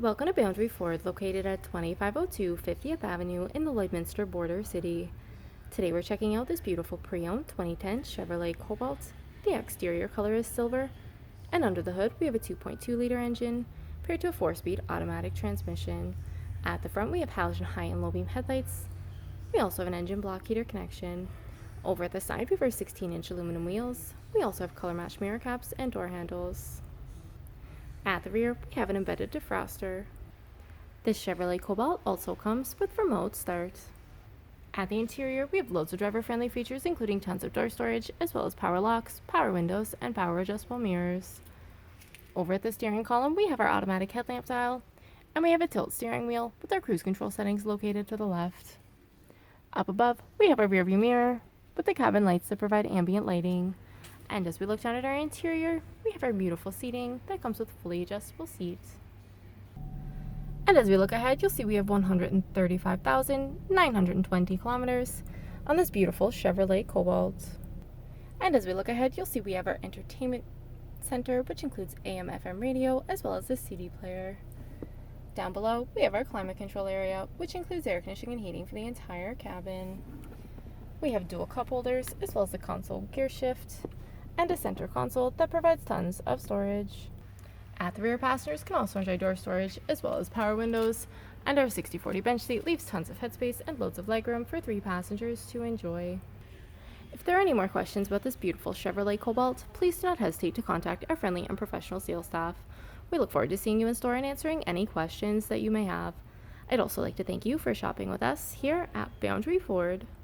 Welcome to Boundary Ford, located at 2502 50th Avenue in the Lloydminster border city. Today we're checking out this beautiful pre-owned 2010 Chevrolet Cobalt. The exterior color is silver, and under the hood we have a 2.2-liter engine paired to a 4-speed automatic transmission. At the front we have halogen high and low beam headlights. We also have an engine block heater connection. Over at the side we have our 16-inch aluminum wheels. We also have color matched mirror caps and door handles. At the rear, we have an embedded defroster. This Chevrolet Cobalt also comes with remote start. At the interior, we have loads of driver-friendly features including tons of door storage, as well as power locks, power windows, and power adjustable mirrors. Over at the steering column, we have our automatic headlamp dial, and we have a tilt steering wheel with our cruise control settings located to the left. Up above, we have our rearview mirror with the cabin lights that provide ambient lighting. And as we look down at our interior, we have our beautiful seating that comes with fully adjustable seats. And as we look ahead, you'll see we have 135,920 kilometers on this beautiful Chevrolet Cobalt. And as we look ahead, you'll see we have our entertainment center, which includes AM/FM radio, as well as a CD player. Down below, we have our climate control area, which includes air conditioning and heating for the entire cabin. We have dual cup holders, as well as a console gear shift, and a center console that provides tons of storage. At the rear, passengers can also enjoy door storage as well as power windows, and our 60/40 bench seat leaves tons of headspace and loads of legroom for 3 passengers to enjoy. If there are any more questions about this beautiful Chevrolet Cobalt, please do not hesitate to contact our friendly and professional sales staff. We look forward to seeing you in store and answering any questions that you may have. I'd also like to thank you for shopping with us here at Boundary Ford.